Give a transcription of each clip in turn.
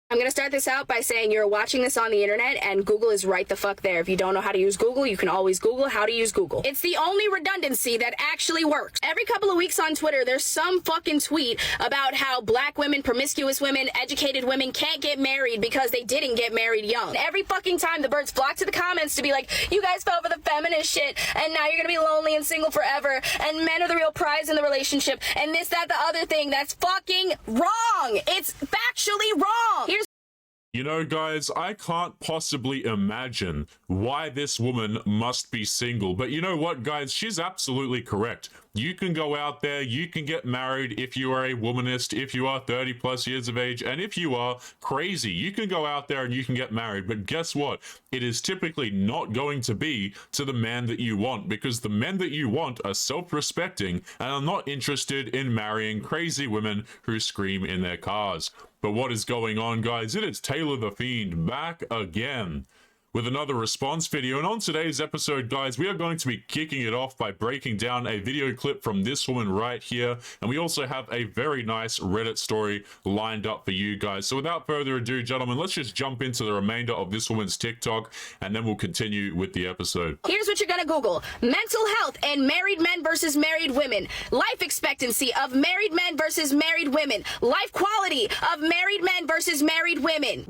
I'm going to start this out by saying you're watching this on the internet and Google is right the fuck there. If you don't know how to use Google, you can always Google how to use Google. It's the only redundancy that actually works. Every couple of weeks on Twitter, there's some fucking tweet about how black women, promiscuous women, educated women can't get married because they didn't get married young. Every fucking time the birds flock to the comments to be like, you guys fell for the feminist shit and now you're going to be lonely and single forever and men are the real prize in the relationship and this, that, the other thing. That's fucking wrong. It's factually wrong. You know, guys, I can't possibly imagine why this woman must be single. But you know what, guys? She's absolutely correct. You can go out there, you can get married if you are a womanist, if you are 30 plus years of age, and if you are crazy, you can go out there and you can get married. But guess what? It is typically not going to be to the man that you want, because the men that you want are self-respecting and are not interested in marrying crazy women who scream in their cars. But what is going on, guys? It is Taylor the Fiend back again with another response video. And on today's episode, guys, we are going to be kicking it off by breaking down a video clip from this woman right here. And we also have a very nice Reddit story lined up for you guys. So without further ado, gentlemen, let's just jump into the remainder of this woman's TikTok and then we'll continue with the episode. Here's what you're gonna Google: mental health and married men versus married women, life expectancy of married men versus married women, life quality of married men versus married women.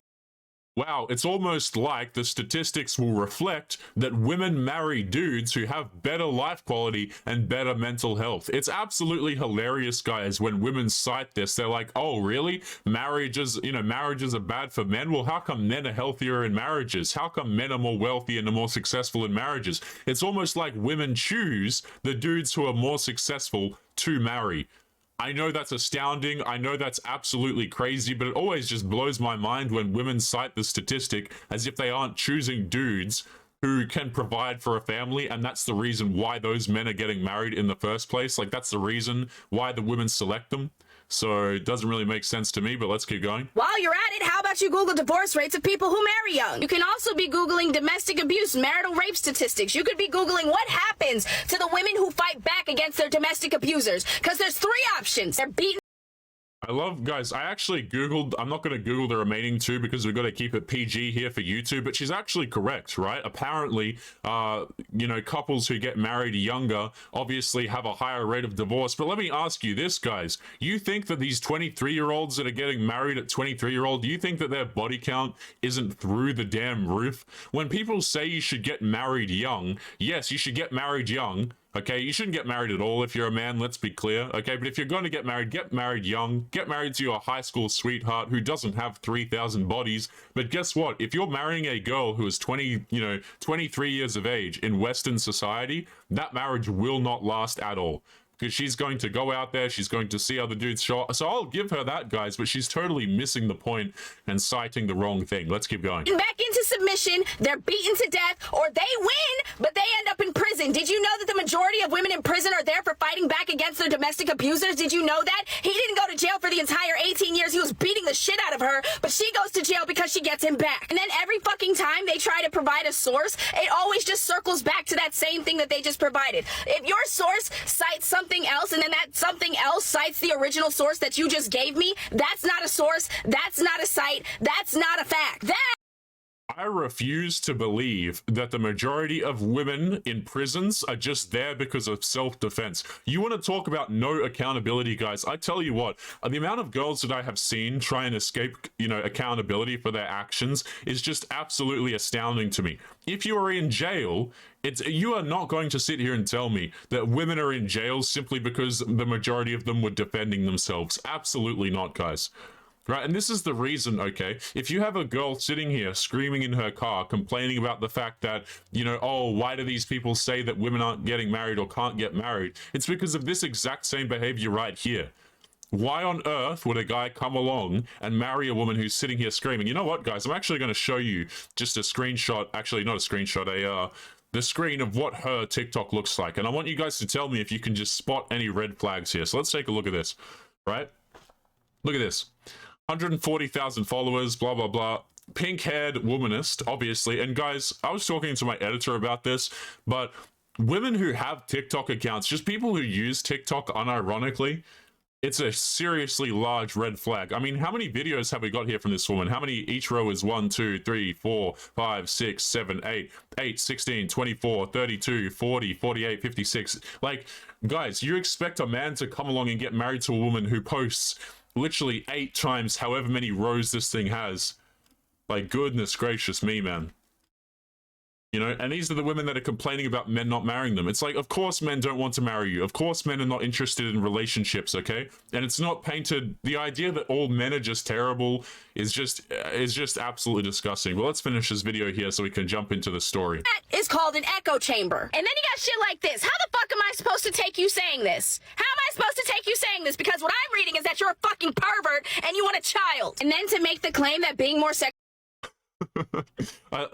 Wow, it's almost like the statistics will reflect that women marry dudes who have better life quality and better mental health. It's absolutely hilarious, guys, when women cite this. They're like, oh, really? Marriages are bad for men? Well, how come men are healthier in marriages? How come men are more wealthy and are more successful in marriages? It's almost like women choose the dudes who are more successful to marry. I know that's astounding. I know that's absolutely crazy, but it always just blows my mind when women cite the statistic as if they aren't choosing dudes who can provide for a family, and that's the reason why those men are getting married in the first place. Like, that's the reason why the women select them. So it doesn't really make sense to me, but let's keep going. While you're at it, how about you Google divorce rates of people who marry young? You can also be Googling domestic abuse, marital rape statistics. You could be Googling what happens to the women who fight back against their domestic abusers. Because there's three options. They're beaten. I love, guys, I actually Googled, I'm not going to Google the remaining two because we've got to keep it PG here for YouTube, but she's actually correct, right? Apparently, couples who get married younger obviously have a higher rate of divorce. But let me ask you this, guys. You think that these 23-year-olds that are getting married at 23-year-old, do you think that their body count isn't through the damn roof? When people say you should get married young, yes, you should get married young. Okay, you shouldn't get married at all if you're a man, let's be clear. Okay, but if you're going to get married young. Get married to your high school sweetheart who doesn't have 3,000 bodies. But guess what? If you're marrying a girl who is 23 years of age in Western society, that marriage will not last at all. Because she's going to go out there, she's going to see other dudes show. So I'll give her that, guys, but she's totally missing the point and citing the wrong thing. Let's keep going. Back into submission, they're beaten to death, or they win, but they end up in prison. Did you know that the majority of women in prison are there for fighting back against their domestic abusers? Did you know that? He didn't go to jail for the entire 18 years. He was beating the shit out of her, but she goes to jail because she gets him back. And then every fucking time they try to provide a source, it always just circles back to that same thing that they just provided. If your source cites something else and then that something else cites the original source that you just gave me, that's not a source, that's not a site, that's not a fact. I refuse to believe that the majority of women in prisons are just there because of self-defense. You want to talk about no accountability, guys? I tell you what, the amount of girls that I have seen try and escape, accountability for their actions is just absolutely astounding to me. If you are in jail, you are not going to sit here and tell me that women are in jail simply because the majority of them were defending themselves. Absolutely not, guys. Right, and this is the reason, okay, if you have a girl sitting here screaming in her car, complaining about the fact that, oh, why do these people say that women aren't getting married or can't get married? It's because of this exact same behavior right here. Why on earth would a guy come along and marry a woman who's sitting here screaming? You know what, guys, I'm actually going to show you just a screenshot, actually not a screenshot, the screen of what her TikTok looks like. And I want you guys to tell me if you can just spot any red flags here. So let's take a look at this, right? Look at this. 140,000 followers, blah, blah, blah. Pink-haired womanist, obviously. And guys, I was talking to my editor about this, but women who have TikTok accounts, just people who use TikTok unironically, It's a seriously large red flag. I mean, how many videos have we got here from this woman? How many? Each row is 1, 2, 3, 4, 5, 6, 7, 8, 8, 16, 24, 32, 40, 48, 56. Like, guys, you expect a man to come along and get married to a woman who posts literally 8 times however many rows this thing has. Like, goodness gracious me, man. You know, and these are the women that are complaining about men not marrying them. It's like, of course men don't want to marry you. Of course men are not interested in relationships, okay? And it's not painted, the idea that all men are just terrible is just absolutely disgusting. Well, let's finish this video here so we can jump into the story. That is called an echo chamber. And then you got shit like this. How the fuck am I supposed to take you saying this? How am I supposed to take you saying this? Because what I'm reading is that you're a fucking pervert and you want a child. And then to make the claim that being more sexual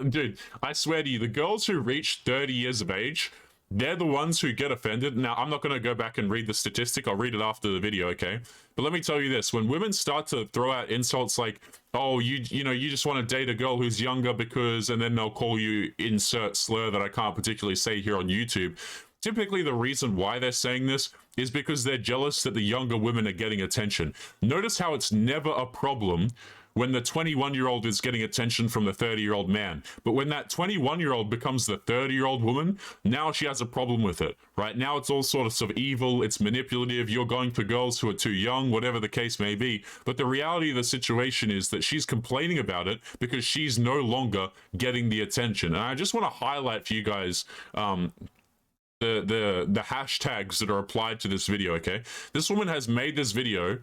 dude, I swear to you, the girls who reach 30 years of age, they're the ones who get offended. Now, I'm not going to go back and read the statistic. I'll read it after the video, okay? But let me tell you this. When women start to throw out insults like, oh, you know, you just want to date a girl who's younger because, and then they'll call you insert slur that I can't particularly say here on YouTube. Typically, the reason why they're saying this is because they're jealous that the younger women are getting attention. Notice how it's never a problem when the 21-year-old is getting attention from the 30-year-old man. But when that 21-year-old becomes the 30-year-old woman, now she has a problem with it, right? Now it's all sorts of evil, it's manipulative, you're going for girls who are too young, whatever the case may be. But the reality of the situation is that she's complaining about it because she's no longer getting the attention. And I just want to highlight for you guys the hashtags that are applied to this video, okay? This woman has made this video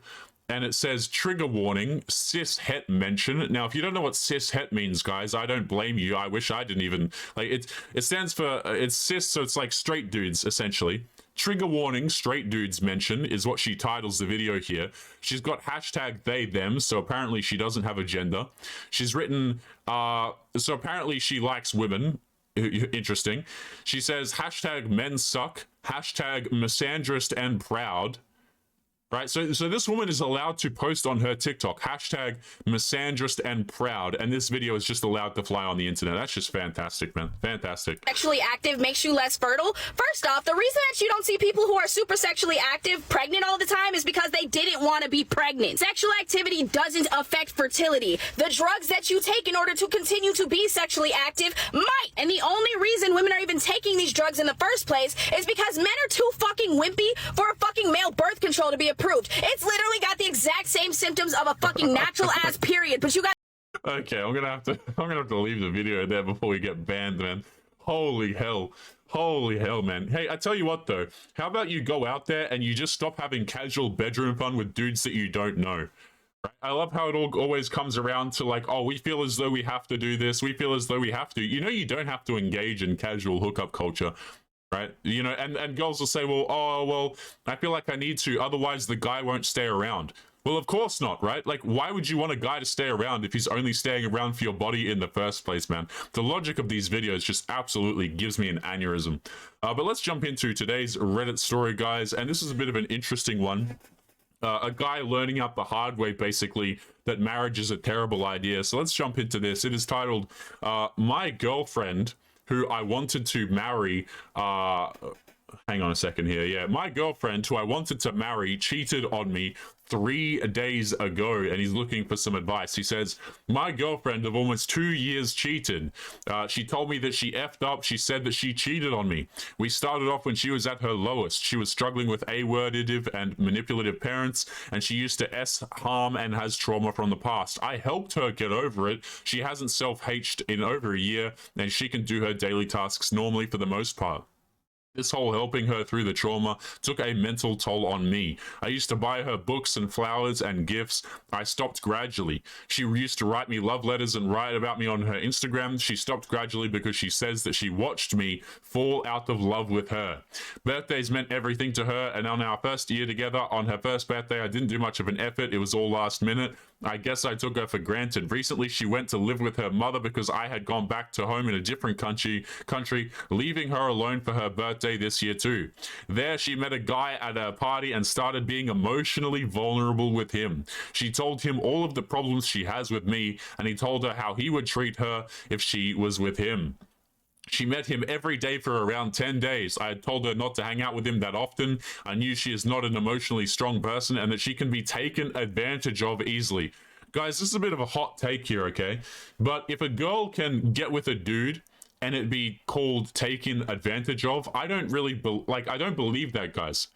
and it says trigger warning, cis het mention. Now, if you don't know what cis het means, guys, I don't blame you. I wish I didn't even, like, it stands for, it's cis, so it's like straight dudes, essentially. Trigger warning, straight dudes mention is what she titles the video here. She's got hashtag they, them, so apparently she doesn't have a gender. She's written, so apparently she likes women. Interesting. She says hashtag men suck, hashtag misandrist and proud. Right, so this woman is allowed to post on her TikTok, hashtag misandrist and proud, and this video is just allowed to fly on the internet. That's just fantastic, man. Fantastic. Sexually active makes you less fertile. First off, the reason that you don't see people who are super sexually active pregnant all the time is because they didn't want to be pregnant. Sexual activity doesn't affect fertility. The drugs that you take in order to continue to be sexually active might. And the only reason women are even taking these drugs in the first place is because men are too fucking wimpy for a fucking male birth control to be approved. It's literally got the exact same symptoms of a fucking natural ass period, but you got. Okay, I'm gonna have to leave the video there before we get banned, man. Holy hell, man. Hey, I tell you what though, how about you go out there and you just stop having casual bedroom fun with dudes that you don't know? Right? I love how it always comes around to like, oh, we feel as though we have to do this, we feel as though we have to. You know, you don't have to engage in casual hookup culture. Right, you know, and girls will say, well, oh, well, I feel like I need to, otherwise the guy won't stay around. Well, of course not, right? Like, why would you want a guy to stay around if he's only staying around for your body in the first place, man? The logic of these videos just absolutely gives me an aneurysm. But let's jump into today's Reddit story, guys, and this is a bit of an interesting one. A guy learning out the hard way, basically, that marriage is a terrible idea. So let's jump into this. It is titled, My Girlfriend Who I Wanted to Marry, hang on a second here. Yeah, my girlfriend who I wanted to marry cheated on me 3 days ago, and he's looking for some advice. He says, my girlfriend of almost 2 years cheated. She told me that she effed up. She said that she cheated on me. We started off when she was at her lowest. She was struggling with A-wordative and manipulative parents, and she used to S-harm and has trauma from the past. I helped her get over it. She hasn't self-hated in over a year, and she can do her daily tasks normally for the most part. This whole helping her through the trauma took a mental toll on me. I used to buy her books and flowers and gifts. I stopped gradually. She used to write me love letters and write about me on her Instagram. She stopped gradually because she says that she watched me fall out of love with her. Birthdays meant everything to her, and on our first year together, on her first birthday, I didn't do much of an effort. It was all last minute. I guess I took her for granted. Recently, she went to live with her mother because I had gone back to home in a different country, leaving her alone for her birthday this year too. There, she met a guy at a party and started being emotionally vulnerable with him. She told him all of the problems she has with me, and he told her how he would treat her if she was with him. She met him every day for around 10 days. I had told her not to hang out with him that often. I knew she is not an emotionally strong person and that she can be taken advantage of easily. Guys, this is a bit of a hot take here, okay? But if a girl can get with a dude and it be called taken advantage of, I don't really, I don't believe that, guys.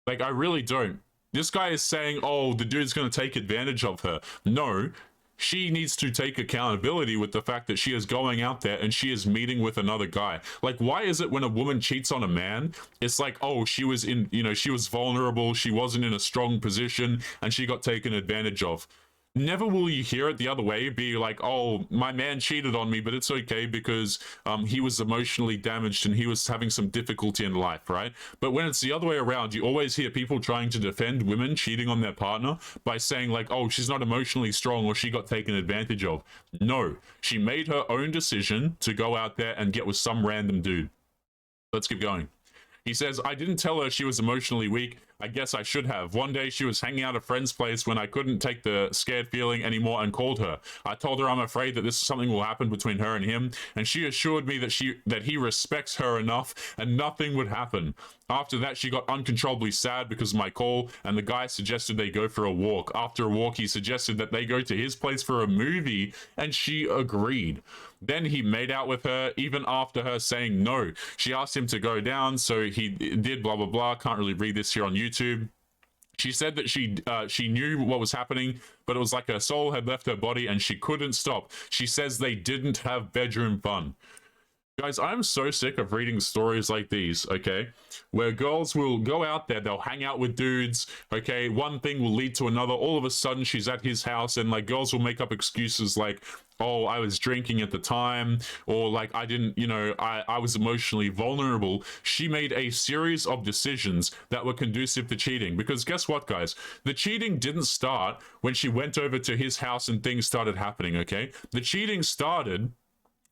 Like, I really don't. This guy is saying, oh, the dude's going to take advantage of her. No. She needs to take accountability with the fact that she is going out there and she is meeting with another guy. Like, why is it when a woman cheats on a man, it's like, oh, she was in, you know, she was vulnerable, she wasn't in a strong position, and she got taken advantage of. Never will you hear it the other way, be like, oh, my man cheated on me, but it's okay because he was emotionally damaged and he was having some difficulty in life, right? But when it's the other way around, you always hear people trying to defend women cheating on their partner by saying like, oh, she's not emotionally strong or she got taken advantage of. No, she made her own decision to go out there and get with some random dude. Let's keep going. He says, I didn't tell her she was emotionally weak. I guess I should have. One day she was hanging out at a friend's place when I couldn't take the scared feeling anymore and called her. I told her I'm afraid that something will happen between her and him, and she assured me that he respects her enough and nothing would happen. After that, she got uncontrollably sad because of my call, and the guy suggested they go for a walk. After a walk, he suggested that they go to his place for a movie, and she agreed. Then he made out with her, even after her saying no. She asked him to go down, so he did, blah, blah, blah. Can't really read this here on YouTube. She said that she knew what was happening, but it was like her soul had left her body and she couldn't stop. She says they didn't have bedroom fun. Guys, I'm so sick of reading stories like these, okay? Where girls will go out there, they'll hang out with dudes, okay? One thing will lead to another. All of a sudden, she's at his house, and, like, girls will make up excuses like, oh, I was drinking at the time, or, like, I didn't, you know, I was emotionally vulnerable. She made a series of decisions that were conducive to cheating. Because guess what, guys? The cheating didn't start when she went over to his house and things started happening, okay? The cheating started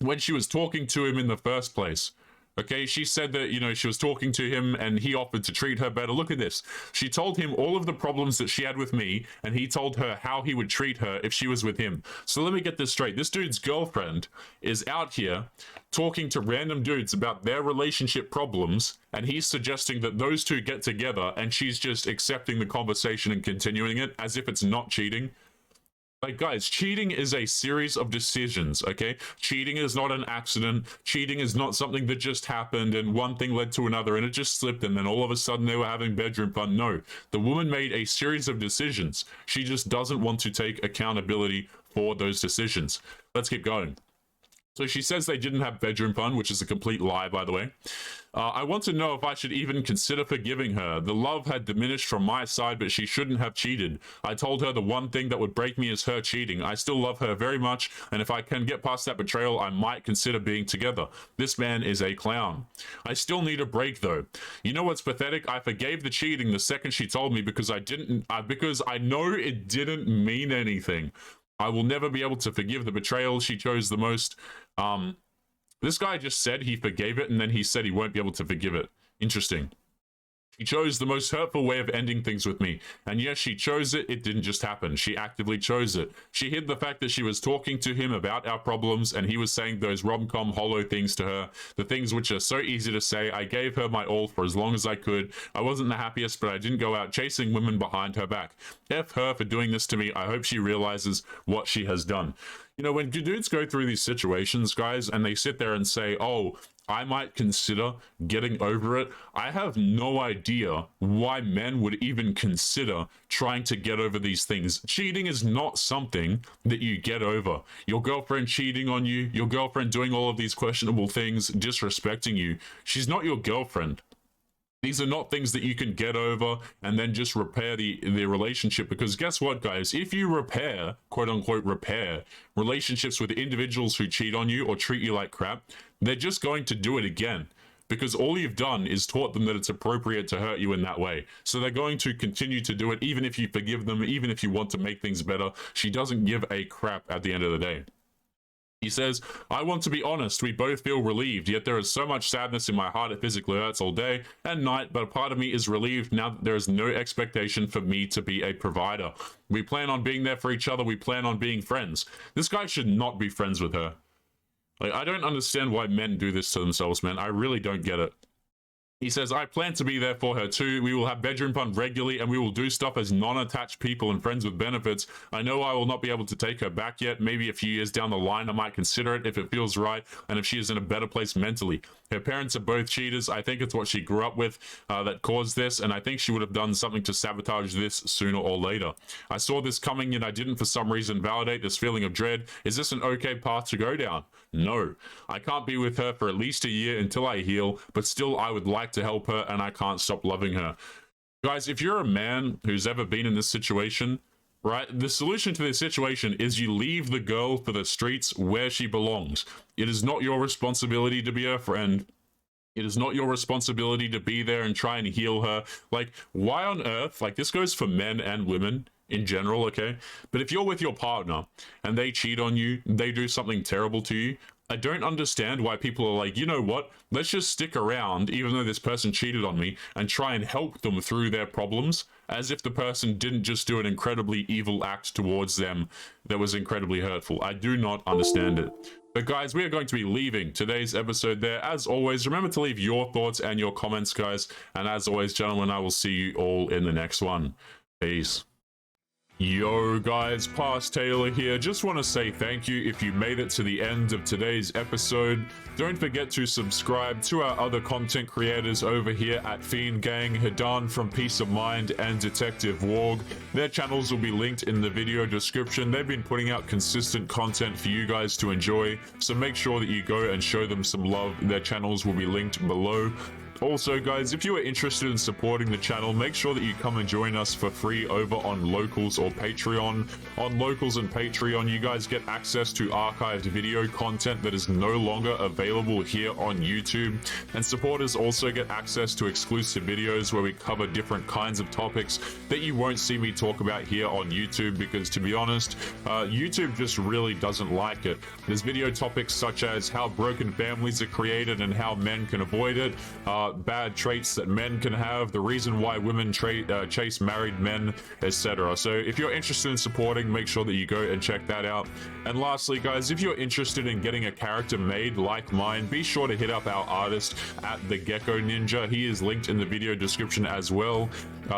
when she was talking to him in the first place. Okay, she said that, you know, she was talking to him and he offered to treat her better. Look at this. She told him all of the problems that she had with me, and he told her how he would treat her if she was with him. So let me get this straight. This dude's girlfriend is out here talking to random dudes about their relationship problems, and he's suggesting that those two get together, and she's just accepting the conversation and continuing it as if it's not cheating. Like, guys, cheating is a series of decisions, okay? Cheating is not an accident. Cheating is not something that just happened and one thing led to another and it just slipped and then all of a sudden they were having bedroom fun. No, the woman made a series of decisions. She just doesn't want to take accountability for those decisions. Let's keep going. So she says they didn't have bedroom fun, which is a complete lie, by the way. I want to know if I should even consider forgiving her. The love had diminished from my side, but she shouldn't have cheated. I told her the one thing that would break me is her cheating. I still love her very much, and if I can get past that betrayal, I might consider being together. This man is a clown. I still need a break, though. You know what's pathetic? I forgave the cheating the second she told me because I know it didn't mean anything. I will never be able to forgive the betrayal. She chose the most. This guy just said he forgave it, and then he said he won't be able to forgive it. Interesting. She chose the most hurtful way of ending things with me. And yes, she chose it. It didn't just happen. She actively chose it. She hid the fact that she was talking to him about our problems, and he was saying those rom-com hollow things to her. The things which are so easy to say. I gave her my all for as long as I could. I wasn't the happiest, but I didn't go out chasing women behind her back. F her for doing this to me. I hope she realizes what she has done. You know, when dudes go through these situations, guys, and they sit there and say, oh, I might consider getting over it. I have no idea why men would even consider trying to get over these things. Cheating is not something that you get over. Your girlfriend cheating on you, your girlfriend doing all of these questionable things, disrespecting you. She's not your girlfriend. These are not things that you can get over and then just repair the relationship, because guess what, guys? If you repair, quote unquote repair, relationships with individuals who cheat on you or treat you like crap, they're just going to do it again, because all you've done is taught them that it's appropriate to hurt you in that way. So they're going to continue to do it even if you forgive them, even if you want to make things better. She doesn't give a crap at the end of the day. He says, I want to be honest, we both feel relieved, yet there is so much sadness in my heart it physically hurts all day and night, but a part of me is relieved now that there is no expectation for me to be a provider. We plan on being there for each other, we plan on being friends. This guy should not be friends with her. Like, I don't understand why men do this to themselves, man. I really don't get it. He says, I plan to be there for her too. We will have bedroom fun regularly and we will do stuff as non-attached people and friends with benefits. I know I will not be able to take her back yet. Maybe a few years down the line, I might consider it if it feels right and if she is in a better place mentally. Her parents are both cheaters. I think it's what she grew up with that caused this, and I think she would have done something to sabotage this sooner or later. I saw this coming and I didn't for some reason validate this feeling of dread. Is this an okay path to go down? No. I can't be with her for at least a year until I heal, but still I would like to help her and I can't stop loving her. Guys, if you're a man who's ever been in this situation, right, the solution to this situation is you leave the girl for the streets where she belongs. It is not your responsibility to be her friend. It is not your responsibility to be there and try and heal her. Like, why on earth? Like, this goes for men and women in general, okay? But if you're with your partner and they cheat on you, they do something terrible to you, I don't understand why people are like, you know what, let's just stick around even though this person cheated on me and try and help them through their problems, as if the person didn't just do an incredibly evil act towards them that was incredibly hurtful. I do not understand it. But guys, we are going to be leaving today's episode there. As always, remember to leave your thoughts and your comments, guys. And as always, gentlemen, I will see you all in the next one. Peace. Yo guys, Past Taylor here. Just want to say thank you if you made it to the end of today's episode. Don't forget to subscribe to our other content creators over here at Fiend Gang, Hidan from Peace of Mind, and Detective Warg. Their channels will be linked in the video description. They've been putting out consistent content for you guys to enjoy, so make sure that you go and show them some love. Their channels will be linked below. Also, guys, if you are interested in supporting the channel, make sure that you come and join us for free over on Locals or Patreon. On Locals and Patreon, you guys get access to archived video content that is no longer available here on YouTube. And supporters also get access to exclusive videos where we cover different kinds of topics that you won't see me talk about here on YouTube, because to be honest, YouTube just really doesn't like it. There's video topics such as how broken families are created and how men can avoid it, bad traits that men can have, the reason why women chase married men, etc. So if you're interested in supporting, make sure that you go and check that out. And lastly, guys, if you're interested in getting a character made like mine, be sure to hit up our artist at the Gecko Ninja. He is linked in the video description as well.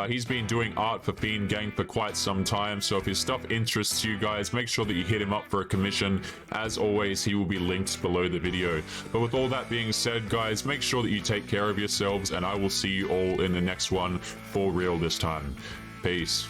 He's been doing art for Fiend Gang for quite some time, so if his stuff interests you guys, make sure that you hit him up for a commission. As always, he will be linked below the video. But with all that being said, guys, make sure that you take care of yourselves, and I will see you all in the next one, for real this time. Peace.